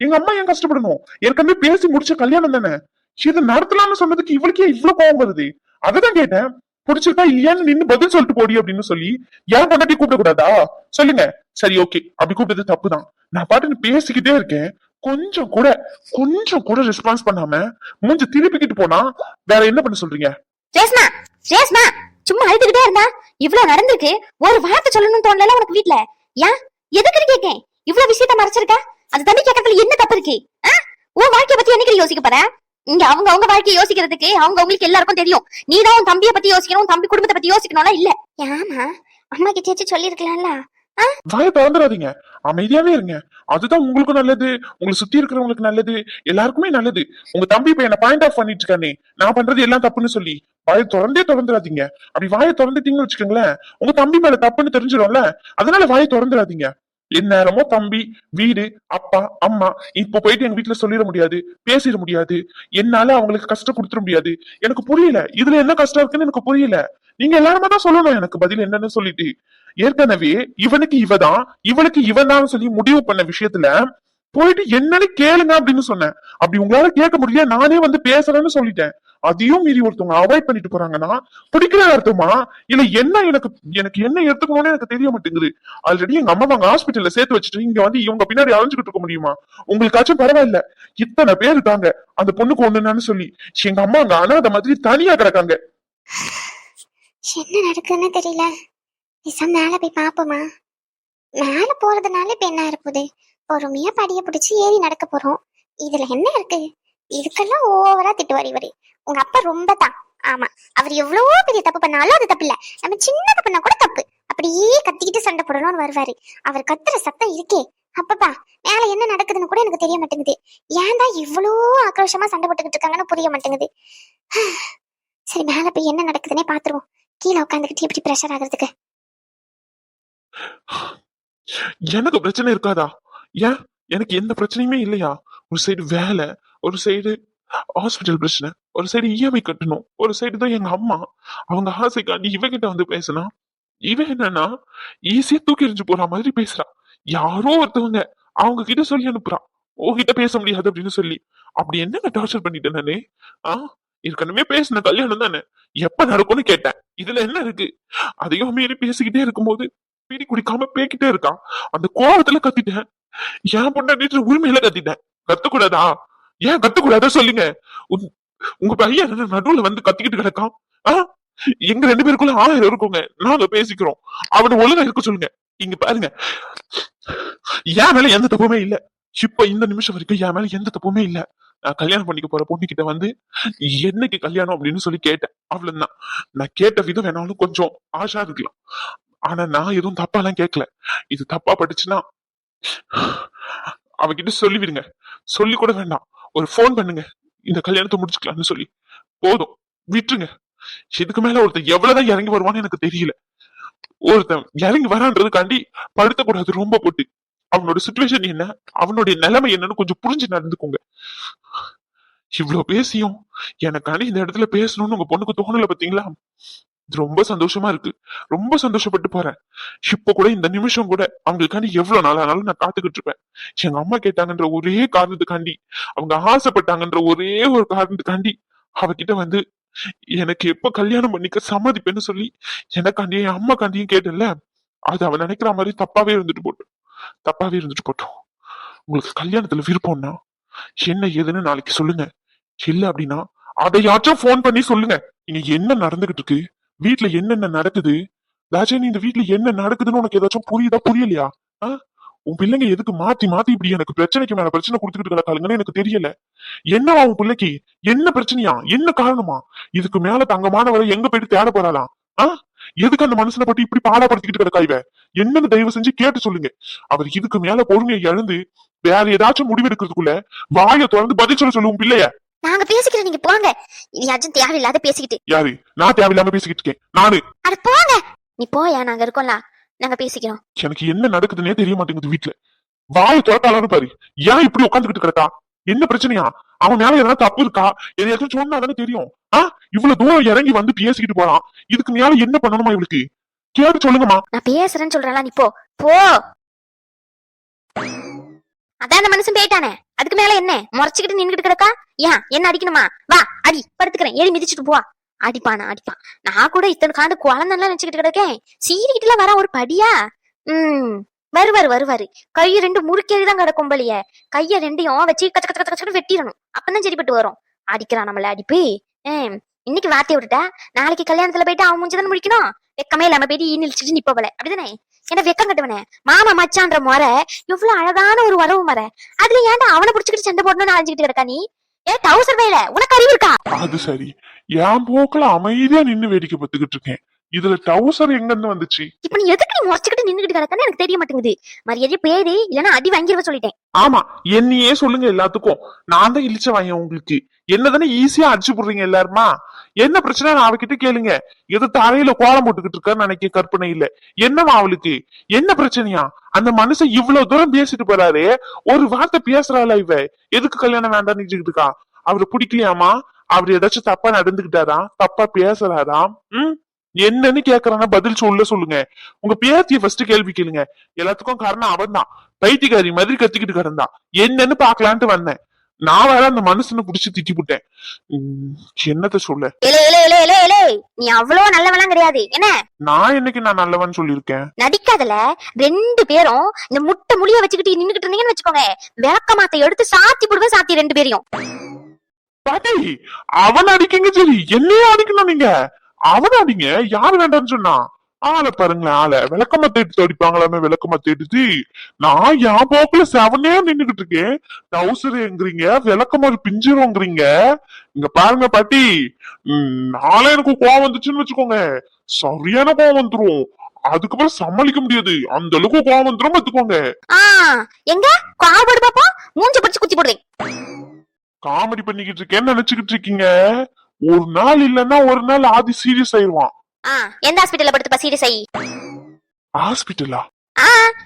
எங்க அம்மா ஏன் கஷ்டப்படணும்? ஏற்கனவே பேசி முடிச்ச கல்யாணம் தானே, இதை நடத்தலாம்னு சொன்னதுக்கு இவளுக்கே இவ்வளவு கோவம் வருது. அததான் கேட்டேன். பிடிச்சிருக்கா இல்லையான்னு நின்னு பதில் சொல்லிட்டு போடி அப்படின்னு சொல்லி ஏன் பொண்டாட்டி கூப்பிட கூடாதா? சொல்லுங்க. சரி ஓகே, அப்படி கூப்பிட்டது தப்புதான். நான் பாட்டுன்னு பேசிக்கிட்டே இருக்கேன், கொஞ்சம் கூட ரெஸ்பான்ஸ் பண்ணாம மூஞ்சி திருப்பிக்கிட்டு போனா வேற என்ன பண்ண சொல்றீங்க? ரேஸ்மா சும்மா அழுதுகிட்டே இருந்தா இவ்வளவு நடந்திருக்கு, ஒரு வார்த்தை சொல்லணும்னு தோணல உனக்கு வீட்டுல? ஏன் எதுக்குன்னு கேக்கேன். இவ்வளவு விஷயத்த மறைச்சிருக்க, அது தம்பி கேட்கறதுல என்ன தப்பு இருக்கு? உன் வாழ்க்கைய பத்தி என்னைக்கு யோசிக்க போற? இங்க அவங்க வாழ்க்கையை யோசிக்கிறதுக்கு அவங்களுக்கு எல்லாருக்கும் தெரியும். நீதான் உன் தம்பியை பத்தி யோசிக்கணும், தம்பி குடும்பத்தை பத்தி யோசிக்கணும்னா இல்ல. ஏமா அம்மா கிட்ட சொல்லி இருக்கலாம்ல. வாயை திறந்துடாதீங்க, அமைதியாவே இருங்க. அதுதான் உங்களுக்கும் நல்லது, உங்களை சுத்தி இருக்கிறவங்களுக்கு நல்லது, எல்லாருக்குமே நல்லது. உங்க தம்பி இப்ப என்ன பாயிண்ட் ஆஃப் பண்ணிட்டு இருக்கானே, நான் பண்றது எல்லாம் தப்புன்னு சொல்லி வாயை திறந்துடாதீங்க. அப்படி வாயை திறந்துட்டீங்கன்னு வச்சுக்கோங்களேன், உங்க தம்பி மேல தப்புன்னு தெரிஞ்சிடும்ல. அதனால வாயை திறந்துடாதீங்க. எந்நேரமோ தம்பி வீடு அப்பா அம்மா இப்ப போயிட்டு எங்க வீட்டுல சொல்லிட முடியாது, பேசிட முடியாது, என்னால அவங்களுக்கு கஷ்டம் கொடுத்துட முடியாது. எனக்கு புரியல இதுல என்ன கஷ்டம் இருக்குன்னு எனக்கு புரியல. நீங்க எல்லாருமே தான் சொல்லணும் எனக்கு பதில் என்னன்னு சொல்லிட்டு. ஏற்கனவே இவனுக்கு இவதான் இவனுக்கு இவன் தான் சொல்லி முடிவு பண்ண விஷயத்துல போயிட்டு என்னன்னு கேளுங்க அப்படின்னு சொன்னேன். அப்படி உங்களால கேட்க முடியல, நானே வந்து பேசுறேன்னு சொல்லிட்டேன். அதையும் மீறி ஒருத்தவங்க அவாய்ட் பண்ணிட்டு போறாங்கன்னா பிடிக்கிற அர்த்தமா இல்ல என்ன? எனக்கு என்ன எடுத்துக்கணும்னு எனக்கு தெரிய மாட்டேங்குது. ஆல்ரெடி எங்க அம்மா அவங்க ஹாஸ்பிட்டல்ல சேர்த்து வச்சுட்டு இங்க வந்து இவங்க பின்னாடி அலைஞ்சுக்கிட்டு இருக்க முடியுமா? உங்களுக்காச்சும் பரவாயில்ல, இத்தனை பேர் இருக்காங்க அந்த பொண்ணுக்கு ஒண்ணுன்னு சொல்லி. எங்க அம்மா அங்க அனாத மாதிரி தனியா கிடக்காங்க. என்ன நடக்குதுன்னு தெரியல. மேல போய் பாப்போமா? மேல போறதுனால இப்ப என்ன இருப்பது? பொறுமையா படிய பிடிச்சு ஏறி நடக்க போறோம். இதுல என்ன இருக்கு? இதுக்கெல்லாம் ஓவரா திட்டுவார் இவரு. உங்க அப்பா ரொம்ப தான். ஆமா, அவர் எவ்வளவோ பெரிய தப்பு பண்ணாலும் அது தப்பு இல்ல, நம்ம சின்னது பண்ணா கூட தப்பு. அப்படியே கத்திக்கிட்டு சண்டை போடணும்னு வருவாரு. அவர் கத்துற சத்தம் இருக்கே அப்பப்பா, மேல என்ன நடக்குதுன்னு கூட எனக்கு தெரிய மாட்டேங்குது. ஏன் தான் இவ்வளோ ஆக்ரோஷமா சண்டை போட்டுக்கிட்டு இருக்காங்கன்னு புரிய மாட்டேங்குது. சரி மேல போய் என்ன நடக்குதுன்னே பாத்துருவோம். கீழே உட்காந்துக்கிட்டு எப்படி பிரஷர் ஆகுறதுக்கு. எனக்கு பிரச்சனை இருக்காதா? ஏன் எனக்கு எந்த பிரச்சனையுமே இல்லையா? ஒரு சைடு வேலை, ஒரு சைடு ஹாஸ்பிட்டல் பிரச்சனை, ஒரு சைடு இஎம்ஐ கட்டணும், ஒரு சைடு தான் எங்க அம்மா. அவங்க ஆசைக்காண்டி இவகிட்ட வந்து பேசினா இவன் என்னன்னா ஈஸியா தூக்கி எறிஞ்சு போற மாதிரி பேசுறா. யாரோ ஒருத்தவங்க அவங்க கிட்ட சொல்லி அனுப்புறா, உன்கிட்ட பேச முடியாது அப்படின்னு சொல்லி. அப்படி என்ன டார்ச்சர் பண்ணிட்டேன் நானே? ஏற்கனவே பேசின கல்யாணம் தானே, எப்ப நடக்கும்னு கேட்டேன். இதுல என்ன இருக்கு? அதையும் மீறி பேசிக்கிட்டே இருக்கும்போது பீடி குடிக்காம பேக்கிட்டே இருக்கா. அந்த கோவத்துல கத்திட்டேன். ஏன் பொண்டாட்டிட்டு உரிமையில கத்திட்டேன். கத்தக்கூடாதா? ஏன் கத்தக்கூடாதா சொல்லுங்க. உங்க பையன் நடுவுல வந்து கத்திக்கிட்டு கிடக்கான். எங்க 2 பேருக்குள்ள 1000 இருக்குங்க, நாங்க பேசிக்கிறோம். அவனை ஒழுங்கா இருக்க சொல்லுங்க. இங்க பாருங்க, என் மேல எந்த தப்புமே இல்ல. இப்ப இந்த நிமிஷம் வரைக்கும் என் மேல எந்த தப்புமே இல்ல. நான் கல்யாணம் பண்ணிக்க போற பொண்ணு கிட்ட வந்து என்னைக்கு கல்யாணம் அப்படின்னு சொல்லி கேட்டேன், அவ்வளவுதான். நான் கேட்ட விதம் வேணாலும் கொஞ்சம் ஆஷா இருக்கலாம், ஆனா நான் எதுவும் தப்பா எல்லாம் கேட்கல. இது தப்பா பட்டுச்சுன்னா அவகிட்ட சொல்லிவிடுங்க. சொல்லி கூட வேண்டாம், ஒரு போன் பண்ணுங்க, இந்த கல்யாணத்தை முடிச்சுக்கலாம்னு சொல்லி. போதும், விட்டுருங்க. இதுக்கு மேல ஒருத்தன் எவ்வளவுதான் இறங்கி வருவான்னு எனக்கு தெரியல. ஒருத்தன் இறங்கி வரான்றதுக்காண்டி படுத்தக்கூடாது ரொம்ப போட்டு. அவனோட சுச்சுவேஷன் என்ன, அவனுடைய நிலைமை என்னன்னு கொஞ்சம் புரிஞ்சு நடந்துக்கோங்க. இவ்வளவு பேசியும் எனக்காண்டி இந்த இடத்துல பேசணும்னு உங்க பொண்ணுக்கு தோணல பாத்தீங்களா? ரொம்ப சந்தோஷமா இருக்கு, ரொம்ப சந்தோஷப்பட்டு போறேன். இப்ப கூட இந்த நிமிஷம் கூட அவங்களுக்காண்டி எவ்வளவு நாள் ஆனாலும் நான் காத்துக்கிட்டு இருப்பேன். எங்க அம்மா கேட்டாங்கன்ற ஒரே காரணத்துக்காண்டி, அவங்க ஆசைப்பட்டாங்கன்ற ஒரே ஒரு காரணத்துக்காண்டி அவகிட்ட வந்து எனக்கு எப்ப கல்யாணம் பண்ணிக்க சம்மதிப்பேன்னு சொல்லி எனக்காண்டியும் என் அம்மாக்காண்டியும் கேட்டல. அது அவன் நினைக்கிற மாதிரி தப்பாவே இருந்துட்டு போட்டோம். உங்களுக்கு கல்யாணத்துல விருப்பம்னா என்ன ஏதுன்னு நாளைக்கு சொல்லுங்க. இல்ல அப்படின்னா அதையாச்சும் போன் பண்ணி சொல்லுங்க. இங்க என்ன நடந்துகிட்டு இருக்கு, வீட்டுல என்னென்ன நடக்குது, ராஜன் இந்த வீட்டுல என்ன நடக்குதுன்னு உனக்கு ஏதாச்சும் புரியுதா புரியலையா? உன் பிள்ளைங்க எதுக்கு மாத்தி மாத்தி இப்படி எனக்கு பிரச்சனைக்கு மேல பிரச்சனை கொடுத்துக்கிட்டு கிடக்காளுங்கன்னு எனக்கு தெரியல. என்னவா உன் பிள்ளைக்கு என்ன பிரச்சனையா, என்ன காரணமா? இதுக்கு மேல தங்கமானவரை எங்க போயிட்டு தேட போறாளாம்? எதுக்கு அந்த மனுஷனை பத்தி இப்படி பாடப்படுத்திக்கிட்டு கிடக்கா இவ? என்னன்னு தயவு செஞ்சு கேட்டு சொல்லுங்க. அவர் இதுக்கு மேல பொறுமையை இழந்து வேற ஏதாச்சும் முடிவெடுக்கிறதுக்குள்ள வாயை தொடர்ந்து பதில் சொல்லுவோம் பிள்ளைய. நாங்க பேசிக்கிறோம், நீங்க போங்க. யாச்சும் தேவையில்லாத பேசிக்கிட்டு. யாரு? நான் தேவையில்லாம பேசிக்கிட்டு இருக்கேன் நானு? அட போங்க, நீ போயா, நாங்க இருக்கோம்ல, நாங்க பேசிக்கிறோம். எனக்கு என்ன நடக்குதுன்னே தெரிய மாட்டேங்குது வீட்டுல. வாயை திறக்காலான்னு பாரு. ஏன் இப்படி உட்காந்துக்கிட்டு கிடக்கா? என்ன பிரச்சனையா? அவன் மேல எதனா தப்பு இருக்கா? எதையாச்சும் சொன்னாதானே தெரியும். இவ்வளவு தூரம் இறங்கி வந்து பேசிக்கிட்டு போறான். இதுக்கு மேல என்ன பண்ணணுமா இவளுக்கு? கேட்டு சொல்லுங்கம்மா. நான் பேசுறேன்னு சொல்றேன், நீ போ போ. அதான் அந்த மனுஷன் போயிட்டானே, அதுக்கு மேல என்ன முறைச்சுக்கிட்டு நின்னுகிட்டு கிடக்கா? ஏன் என்ன அடிக்கணுமா? வா அடி, படுத்துக்கிறேன், ஏறி மிதிச்சுட்டு போவா. அடிப்பானா அடிப்பான். நான் கூட இத்தனை காண்டு குழந்தைலாம் நினைச்சுக்கிட்டு கிடக்கேன். சீரிக்கிட்டுலாம் வர ஒரு படியா? வருவாரு. கைய 2 முறுக்கேறிதான் கிடக்கும் போலிய. கைய 2ஐயும் வச்சு கச்ச கச்ச கச்ச வெட்டிடணும், அப்பதான் சரிப்பட்டு வரும். அடிக்கிறான் நம்மள அடிப்பு. இன்னைக்கு வார்த்தையை விட்டுட்டா நாளைக்கு கல்யாணத்துல போயிட்டு அவன் மூஞ்சிதான் முடிக்கணும். வெக்கமே இல்லாம போயிட்டு ஈனிழிச்சிட்டு நிப்ப போல, அப்படிதானே? என்ன வெக்கம் கட்டுவனே, மாமா மச்சான்ற முறை எவ்வளவு அழகான ஒரு உறவு முறை. அதுல ஏன்டா அவனை புடிச்சுக்கிட்டு சண்டை போடணும்னு அழிஞ்சுக்கிட்டு கிடக்கா நீ? டவுசர் வேலை, உனக்கு அறிவு இருக்கா? அது சரி, என் போக்குல அமைதியா நின்னு வேடிக்கை பார்த்துக்கிட்டு இருக்கேன். இதுல டவுசர் எங்க இருந்து வந்துச்சு? இப்ப நீ எதுக்கு நீ முறைச்சுக்கிட்டு நின்னுகிட்டு கிடக்கான்னு எனக்கு தெரிய மாட்டேங்குது. மரியாதை பேரு இல்லன்னா அடி வாங்கிருவ சொல்லிட்டேன். ஆமா, என்னையே சொல்லுங்க எல்லாத்துக்கும். நான் தான் இழிச்ச வாங்க உங்களுக்கு. என்னதானே ஈஸியா அடிச்சு போடுறீங்க எல்லாருமா? என்ன பிரச்சனை நான் அவகிட்ட கேளுங்க. எது தரையில கோலம் போட்டுக்கிட்டு இருக்கான்னு நினைக்க கற்பனை இல்ல. என்னவா அவளுக்கு என்ன பிரச்சனையா? அந்த மனுஷன் இவ்வளவு தூரம் பேசிட்டு போறாரு, ஒரு வார்த்தை பேசுறாளா இவ? எதுக்கு கல்யாணம் வேண்டாம் நினைச்சுக்கிட்டு இருக்கா? அவரு பிடிக்கலையாமா? அவர் ஏதாச்சும் தப்பா நடந்துகிட்டாரா? தப்பா பேசுறாராம்? என்னன்னு கேக்குறானா பதில் சொல்லுங்க. உங்க பேத்திய ஃபர்ஸ்ட் கேள்வி கேளுங்க. எல்லாத்துக்கும் காரணம் அவன் தான். பைத்தியக்காரி மாதிரி கத்திக்கிட்டு கிடந்தான். என்னன்னு பாக்கலான்ட்டு வந்தேன். நான் வேற அந்த மனுஷனை புடிச்சு திட்டி விட்டேன். என்னத்த சொல்ல? நீ அவ்வளவு நல்லவெல்லாம் கிடையாது. என்ன நான் என்னைக்கு நான் நல்லவன் சொல்லிருக்கேன்? நடிக்காதல. 2 பேரும் இந்த முட்டை முடிய வச்சுக்கிட்டு நின்னுகிட்டு இருந்தீங்கன்னு வச்சுக்கோங்க, விளக்க மாத்த எடுத்து சாத்தி போடுவேன். சாத்தி 2 பேரையும். பாட்டி, அவன் அடிக்கீங்க சரி, என்னையும் அடிக்கணும் நீங்க. அவன் அடிங்க, யாரு வேண்டாம்னு சொன்னா? ஆளை பாருங்களேன், ஆளை விளக்கமா தேட்டு அடிப்பாங்களாமே. விளக்கமா தேட்டுது. நான் என் போக்குல செவனே நின்னுகிட்டு இருக்கேன். டவுசர் எங்கிறீங்க, விளக்கமா பிஞ்சிருங்கிறீங்க. இங்க பாருங்க பாட்டி, நாளே எனக்கு கோவம் வந்துச்சுன்னு வச்சுக்கோங்க, சரியான கோவம் வந்துரும். அதுக்கப்புறம் சமாளிக்க முடியாது, அந்த அளவுக்கு கோவம் வந்துரும் பாத்துக்கோங்க. எங்க காவடு பாப்பா, மூஞ்ச பிடிச்சு குத்தி போடுறேன். காமெடி பண்ணிக்கிட்டு இருக்கேன்னு நினைச்சுக்கிட்டு இருக்கீங்க. ஒரு நாள் இல்லன்னா ஒரு நாள் ஆதி சீரியஸ் ஆயிருவான். எந்த ஹாஸ்பிடல்ல படுத்துப்பா சீரியஸ் ஆயி? ஹாஸ்பிட்டலா?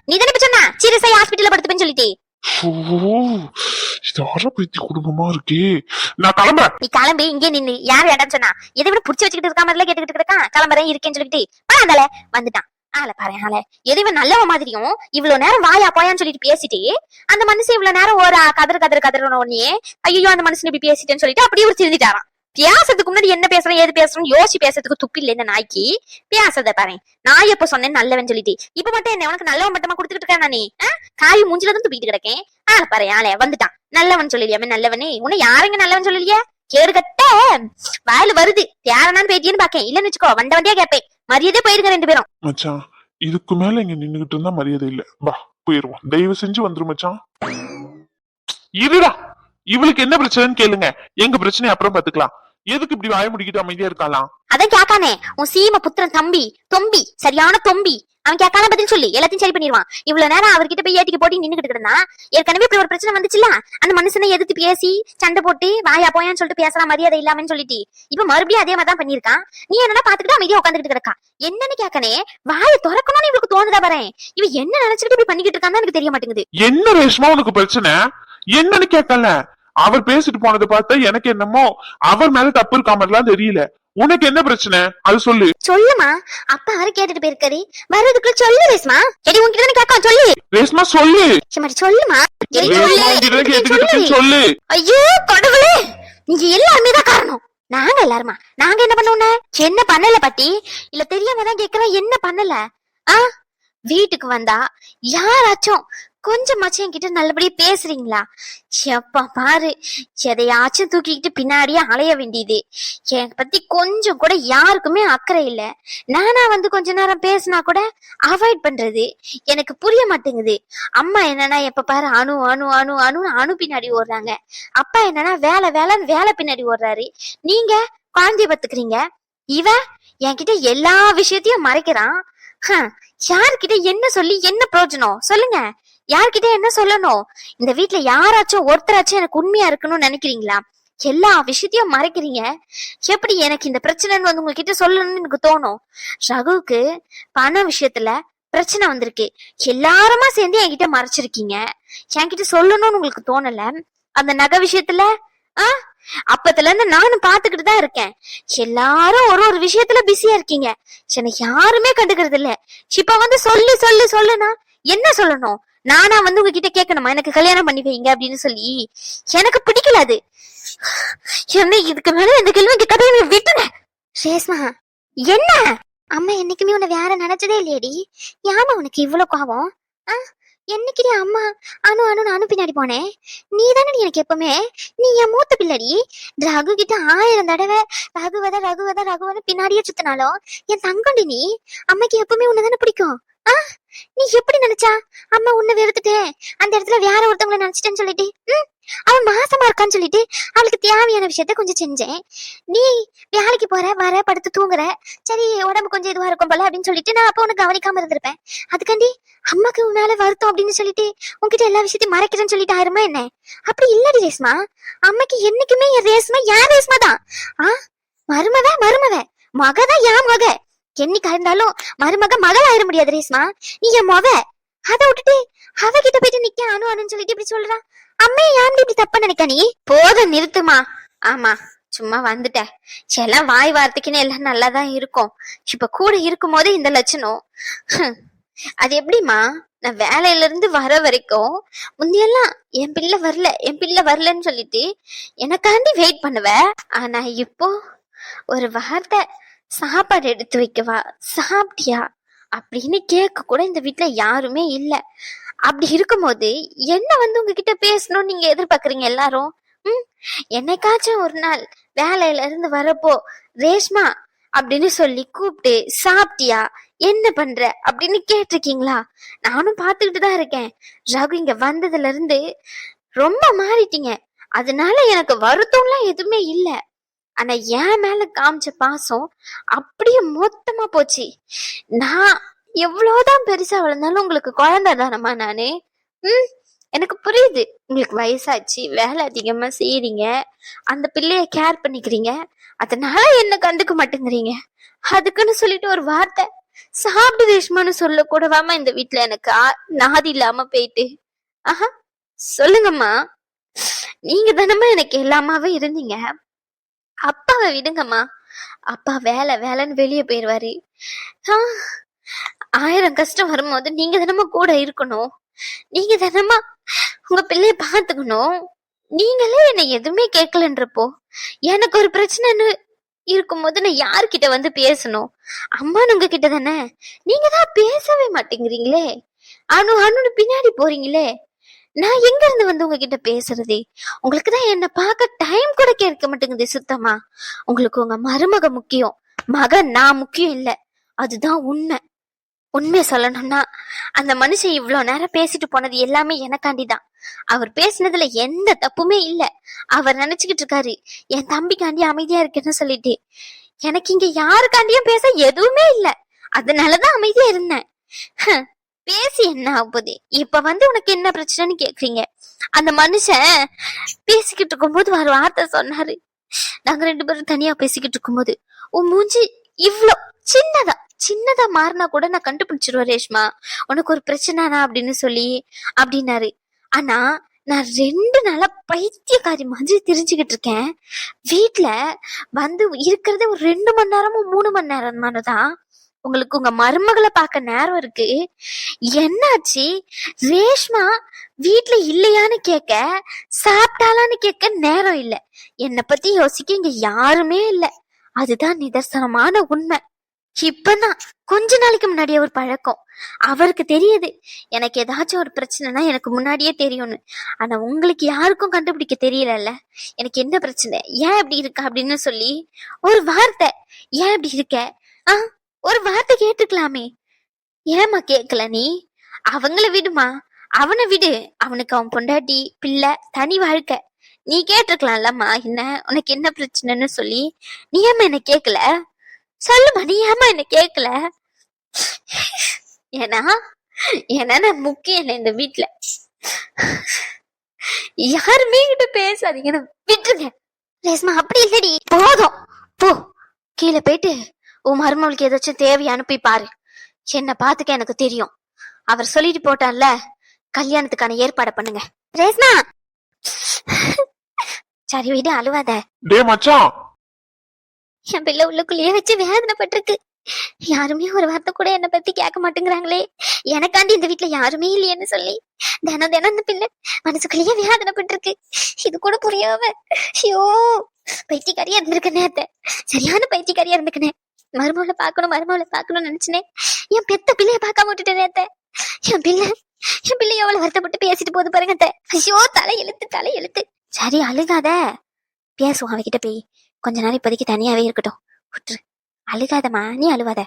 நீ தானே சொன்னா சீரியஸா ஹாஸ்பிட்டல்ல படுத்துப்பேன்னு சொல்லிட்டு. இது அரபத்தி குடும்பமா இருக்கே. நான் கிளம்புறேன். நீ கிளம்பி இங்கே நின்னு யார் வேண்டாம்னு சொன்னா? இதை விட புடிச்சு வச்சுக்கிட்டு இருக்க மாதிரில கேட்டுக்கிட்டு இருக்கான். கிளம்புறேன் இருக்கேன்னு சொல்லிட்டு பரவாயில்ல வந்துட்டான். ஆள பாரு ஆள எதுவும் நல்லவ மாதிரியும் இவ்வளவு நேரம் வாயா போயான்னு சொல்லிட்டு பேசிட்டு அந்த மனுஷன் இவ்வளவு நேரம் ஒரு கதற உடனே ஐயோ அந்த மனுஷன் இப்படி பேசிட்டேன்னு சொல்லிட்டு அப்படியே ஒரு திருந்திட்டாராம். பேசுறதுக்கு முன்னாடி என்ன பேசுறேன் ஏது பேசுறேன்னு யோசிச்சு பேசுறதுக்கு துப்பி இல்ல இந்த நாய்க்கு. பேசத பாரு நான் எப்ப சொன்னேன் நல்லவன் சொல்லிட்டு இப்ப மட்டும் என்ன உனக்கு நல்லவன் மட்டுமா கொடுத்துட்டு இருக்கேன் நானே? காய் மூஞ்சிலதான் துப்பிட்டு கிடக்கேன். ஆள பாரு ஆளே வந்துட்டான். நல்லவன் சொல்லலையாமே நல்லவனே உன்னை யாருங்க நல்லவன் சொல்லலையா? கேடு கட்ட வாயில வருது யாரனான்னு பேட்டியன்னு பாக்கேன். இல்லன்னு வச்சுக்கோ வண்ட வண்டியா கேட்பேன். மரியாதை போயிருங்க 2 பேரும். மச்சான் இதுக்கு மேல இங்க நின்னுகிட்டு இருந்தா மரியாதை இல்ல. வா போயிருவோம். தயவு செஞ்சு வந்துரும் மச்சான். இருடா இவளுக்கு என்ன பிரச்சனைன்னு கேளுங்க. எங்க பிரச்சனை அப்புறம் பாத்துக்கலாம். எதுக்கு இப்படி வாய முடிக்கிட்டு அமைதியா இருக்கலாம்? அதான் கேக்கானே உன் சீம புத்திரன் தொம்பி சரியான தொம்பி. அவன் கேட்காம பதில் சொல்லி எல்லாத்தையும் சரி பண்ணிடுவான். இவ்வளவு நேரம் அவர்கிட்ட போய் ஏட்டிக்கு போட்டி நின்னுகிட்டு இருந்தா ஏற்கனவே இப்படி ஒரு பிரச்சனை வந்துச்சுல. அந்த மனுஷனை எதிர்த்து பேசி சண்டை போட்டு வாயா போயான்னு சொல்லிட்டு பேசலாம் மரியாதை இல்லாமன்னு சொல்லிட்டு இப்ப மறுபடியும் அதே மாதிரி தான் பண்ணிருக்கான். நீ என்னடா பாத்துக்கிட்டு அமைதியா உட்காந்துக்கிட்டு கிடக்கா. என்னன்னு கேட்கனே வாயை திறக்கணும்னு இவளுக்கு தோணுதா பாரு. இவ என்ன நினைச்சுக்கிட்டு இப்படி பண்ணிக்கிட்டு இருக்கான்னு எனக்கு தெரிய மாட்டேங்குது. என்ன ரேஷ்மா உனக்கு பிரச்சனை என்னன்னு கேட்கல. அவர் பேசிட்டு போனதை பார்த்தா எனக்கு என்னமோ அவர் மேல தப்பு இருக்கா மாதிரிலாம் தெரியல. உனக்கு என்ன பிரச்சனை அது சொல்லு. சொல்லுமா அப்பா அவரு கேட்டுட்டு போயிருக்காரு. வர்றதுக்குள்ள சொல்லு ரேஸ்மா. சரி உன்கிட்ட தானே கேட்க சொல்லு ரேஷ்மா சொல்லு. சொல்லுமா சொல்லு. ஐயோ கடவுளே நீங்க எல்லாருமே தான் காரணம். நாங்க எல்லாருமா நாங்க என்ன பண்ணோம்னா என்ன பண்ணல பாட்டி இல்ல தெரியாம தான் கேக்குறேன். என்ன பண்ணல? வீட்டுக்கு வந்தா யாராச்சும் கொஞ்சமாச்சும் என்கிட்ட நல்லபடியா பேசுறீங்களா? எப்பா பாரு எதையாச்சும் தூக்கிக்கிட்டு பின்னாடியே அலைய வேண்டியது. என் பத்தி கொஞ்சம் கூட யாருக்குமே அக்கறை இல்ல. நானா வந்து கொஞ்ச நேரம் பேசினா கூட அவாய்ட் பண்றது எனக்கு புரிய மாட்டேங்குது. அம்மா என்னன்னா எப்ப பாரு அணு அணு அணு அணுன்னு அணு பின்னாடி ஓடுறாங்க. அப்பா என்னன்னா வேலைன்னு வேலை பின்னாடி ஓடுறாரு. நீங்க குழந்தைய பத்துக்கிறீங்க. இவ என்கிட்ட எல்லா விஷயத்தையும் மறைக்கிறான். யார்கிட்ட என்ன சொல்லி என்ன பிரயோஜனம் சொல்லுங்க? யார்கிட்ட என்ன சொல்லணும்? இந்த வீட்டுல யாராச்சும் ஒருத்தராச்சும் எனக்கு உண்மையா இருக்கணும்னு நினைக்கிறீங்களா? எல்லா விஷயத்தையும் மறைக்கிறீங்க. எப்படி எனக்கு இந்த பிரச்சனைன்னு வந்து உங்ககிட்ட சொல்லணும்னு எனக்கு தோணும். ரகுவுக்கு பண விஷயத்துல பிரச்சனை வந்திருக்கு. எல்லாருமா சேர்ந்து என்கிட்ட மறைச்சிருக்கீங்க. என்கிட்ட சொல்லணும்னு உங்களுக்கு தோணல. அந்த நகை விஷயத்துல அப்பத்துல இருந்து நானும் பாத்துக்கிட்டு தான் இருக்கேன். எல்லாரும் ஒரு விஷயத்துல பிஸியா இருக்கீங்க. என்னை யாருமே கண்டுக்கிறது இல்ல. இப்ப வந்து சொல்லுனா என்ன சொல்லணும்? நானா வந்து உங்ககிட்ட கேட்கணுமா எனக்கு கல்யாணம் பண்ணி வைங்க அப்படின்னு சொல்லி? எனக்கு பிடிக்கல அது. என்ன இதுக்கு மேல இந்த கேள்வி கதையை விட்டுன. ரேஸ்மா என்ன அம்மா என்னைக்குமே உன்னை வேற நினைச்சதே இல்லையடி. ஏமா உனக்கு இவ்வளவு கோபம்? என்னைக்குடி அம்மா அணு பின்னாடி போனேன்? நீ தானே எனக்கு எப்பவுமே நீ என் மூத்த பிள்ளடி. ரகு கிட்ட 1000 தடவை ரகுவத பின்னாடியே சுத்தினாலும் என் தங்கண்டி நீ. அம்மைக்கு எப்பவுமே உன்னதானே பிடிக்கும். நீ எப்படி நினைச்சா அம்மா உன்னை வெறுத்துட்டேன் அந்த இடத்துல வேற ஒருத்தவங்களை நினைச்சிட்டேன்னு சொல்லிட்டு அவன் மாசமா இருக்கான்னு சொல்லிட்டு அவளுக்கு தேவையான விஷயத்த கொஞ்சம் செஞ்சேன். நீ வேலைக்கு போற வர படுத்து தூங்குற சரி உடம்பு கொஞ்சம் இதுவா இருக்கும் போல அப்படின்னு சொல்லிட்டு நான் அப்ப உனக்கு கவனிக்காம இருந்திருப்பேன். அதுக்காண்டி அம்மாக்கு உன்னால வருத்தம் அப்படின்னு சொல்லிட்டு உன்கிட்ட எல்லா விஷயத்தையும் மறைக்கிறேன்னு சொல்லிட்டு ஆயிருமா என்ன? அப்படி இல்லடி ரேஸ்மா. அம்மைக்கு என்னைக்குமே என் ரேஸ்மா யார் ரேஸ்மா தான். மருமவ மகதான் யான் மக. என்னைக்கா இருந்தாலும் மருமக மகள் ஆயிட முடியாது ரேஸ்மா. நீ என் மொவ. அதை விட்டுட்டு அவகிட்ட போயிட்டு நிக்க அணுன்னு சொல்லிட்டு இப்படி சொல்றான். அம்மையை யாரு இப்படி தப்பா நினைக்க? நீ போதும் நிறுத்துமா. ஆமா சும்மா வந்துட்ட. எல்லாம் வாய் வார்த்தைக்குன்னு எல்லாம் நல்லாதான் இருக்கும். இப்ப கூட இருக்கும் போது இந்த லட்சணம். அது எப்படிமா? நான் வேலையில இருந்து வர வரைக்கும் முந்தியெல்லாம் என் பிள்ளை வரலன்னு சொல்லிட்டு எனக்காண்டி வெயிட் பண்ணுவ. ஆனா இப்போ ஒரு வார்த்தை சாப்பாடு எடுத்து வைக்கவா சாப்பிட்டியா அப்படின்னு கேட்க கூட இந்த வீட்டுல யாருமே இல்ல. அப்படி இருக்கும்போது என்ன வந்து உங்ககிட்ட பேசணும்னு நீங்க எதிர்பார்க்கறீங்க எல்லாரும்? என்னைக்காச்சும் ஒரு நாள் வேலையில இருந்து வரப்போ ரேஷ்மா அப்படின்னு சொல்லி கூப்பிட்டு சாப்பிட்டியா என்ன பண்ற அப்படின்னு கேட்டிருக்கீங்களா? நானும் பாத்துக்கிட்டு தான் இருக்கேன். ரகு இங்க வந்ததுல இருந்து ரொம்ப மாறிட்டீங்க. அதனால எனக்கு வருத்தம்லாம் எதுவுமே இல்ல. ஆனா என் மேல காமிச்ச பாசம் அப்படியே மொத்தமா போச்சு. நான் எவ்வளவுதான் பெருசா வளர்ந்தாலும் உங்களுக்கு குழந்தை தானம்மா நானு. எனக்கு புரியுது உங்களுக்கு வயசாச்சு வேலை அதிகமா செய்யறீங்க அந்த பிள்ளைய கேர் பண்ணிக்கிறீங்க அதனால என்ன கண்டுக்க மாட்டேங்கிறீங்க. அதுக்குன்னு சொல்லிட்டு ஒரு வார்த்தை சாப்பிடு ரேஷ்மான்னு சொல்ல கூடவாமா இந்த வீட்டுல எனக்கு நாதி இல்லாம போயிட்டு. ஆஹா, சொல்லுங்கம்மா. நீங்க தானம்மா எனக்கு எல்லாமாவே இருந்தீங்க. அப்பாவை விடுங்கம்மா. அப்பா வேலை வேலைன்னு வெளியே போயிருவாரு. ஆயிரம் கஷ்டம் வரும்போது நீங்க தானம்மா கூட இருக்கணும். நீங்க தானம்மா உங்க பிள்ளைய பாத்துக்கணும். நீங்களே என்ன எதுவுமே கேட்கலன்றப்போ எனக்கு ஒரு பிரச்சனைன்னு இருக்கும்போது நான் யார்கிட்ட வந்து பேசணும்? அம்மானு உங்க கிட்ட தானே. நீங்க தான் பேசவே மாட்டேங்கிறீங்களே. அணுன்னு பின்னாடி போறீங்களே. நான் எங்க இருந்து வந்து உங்ககிட்ட பேசுறது? உங்களுக்கு தான் என்ன பார்க்க டைம் கூட கேட்க மாட்டேங்குது சுத்தமா. உங்களுக்கு உங்க மருமக முக்கியம், மகன் நான் முக்கியம் இல்ல. அதுதான் உண்மை. உண்மையை சொல்லணும்னா அந்த மனுஷன் இவ்வளவு நேரம் பேசிட்டு போனது எல்லாமே எனக்காண்டிதான். அவர் பேசினதுல எந்த தப்புமே இல்ல. அவர் நினைச்சுக்கிட்டு இருக்காரு என் தம்பிக்காண்டி அமைதியா இருக்கேன்னு சொல்லிட்டு. எனக்கு இங்க யாருக்காண்டியும் பேச எதுவுமே இல்ல. அதனாலதான் அமைதியா இருந்தேன். பேசி என்ன ஆகுது? இப்ப வந்து உனக்கு என்ன பிரச்சனைன்னு கேக்குறீங்க. அந்த மனுஷன் பேசிக்கிட்டு இருக்கும்போது ஒரு வார்த்தை சொன்னாரு. நாங்க 2 பேரும் தனியா பேசிக்கிட்டு இருக்கும்போது உன் மூஞ்சி இவ்ளோ சின்னதா மாறினா கூட நான் கண்டுபிடிச்சிருவேன் ரேஷ்மா, உனக்கு ஒரு பிரச்சனைனா அப்படின்னு சொல்லி அப்படின்னாரு. ஆனா நான் 2 நாளா பைத்தியக்காரி மாதிரி தெரிஞ்சுக்கிட்டு இருக்கேன். வீட்டுல வந்து இருக்கிறதே ஒரு 2 மணி நேரமும் 3 மணி நேரம் தான். உங்களுக்கு உங்க மருமகளை பார்க்க நேரம் இருக்கு. என்னாச்சு? ரேஷ்மா வீட்டுல இல்லையான்னு கேட்க, சாப்பிட்டாலான்னு கேட்க நேரம் இல்ல. என்னை பத்தி யோசிக்க இங்க யாருமே இல்ல. அதுதான் நிதர்சனமான உண்மை. இப்பதான் கொஞ்ச நாளைக்கு முன்னாடியே ஒரு பழக்கம். அவருக்கு தெரியுது எனக்கு ஏதாச்சும் ஒரு பிரச்சனைனா எனக்கு முன்னாடியே தெரியும்னு. ஆனா உங்களுக்கு யாருக்கும் கண்டுபிடிக்க தெரியலல்ல எனக்கு என்ன பிரச்சனை, ஏன் இப்படி இருக்க அப்படின்னு சொல்லி ஒரு வார்த்தை, ஏன் இப்படி இருக்க ஒரு வார்த்தை கேட்டுக்கலாமே. ஏமா கேட்கல நீ? அவங்கள விடுமா, அவனை விடு. அவனுக்கு அவன் பொண்டாட்டி பிள்ளை தனி வாழ்க்கை. நீ கேட்டிருக்கலாம்லம்மா என்ன உனக்கு என்ன பிரச்சனைன்னு சொல்லி. நீ ஏமா என்ன கேட்கல? சொல்லுமா, நீ ஏமா என்ன கேட்கல? ஏன்னா நான் முக்கியம் இல்லை இந்த வீட்டுல. யாருமே கிட்ட பேசாதீங்க, விட்டுருங்க. ரேஷ்மா அப்படி இல்லடி, போதும் போ. கீழே போயிட்டு உன் மருமகளுக்கு ஏதாச்சும் தேவையை அனுப்பி பாரு. என்ன பாத்துக்க எனக்கு தெரியும். அவர் சொல்லிட்டு போட்டான்ல, கல்யாணத்துக்கான ஏற்பாடு பண்ணுங்க. ரேஷ்மா சரி விடு, அழுவாத. டேய் மச்சான், என் பிள்ளை உள்ளுக்குள்ளேயே வச்சு வேதனைப்பட்டிருக்கு. யாருமே ஒரு வார்த்தை கூட என்னை பத்தி கேட்க மாட்டேங்கிறாங்களே. எனக்காண்டி இந்த வீட்டுல யாருமே இல்லையேன்னு சொல்லி தினம் இந்த பிள்ளை மனசுக்குள்ளேயே வேதனைப்பட்டிருக்கு. இது கூட புரியாம ஐயோ பைத்தியக்காரியா இருந்திருக்க நேரத்தை. சரியான பைத்தியக்காரியா இருந்துக்கினேன். மருமகளை பாக்கணும்னு நினைச்சினேன். என் பெத்த பிள்ளைய பார்க்காம விட்டுட்டேன் நேரத்தை. என் பிள்ளை எவ்வளவு வருத்தப்பட்டு பேசிட்டு போது பாருங்க. ஐயோ தலை எழுத்து. சரி அழுகாத, பேசுவோம் அவகிட்ட போய். கொஞ்ச நாள் இப்போதைக்கு தனியாவே இருக்கட்டும். விட்டுரு, அழுகாதம்மா, நீ அழுவாத.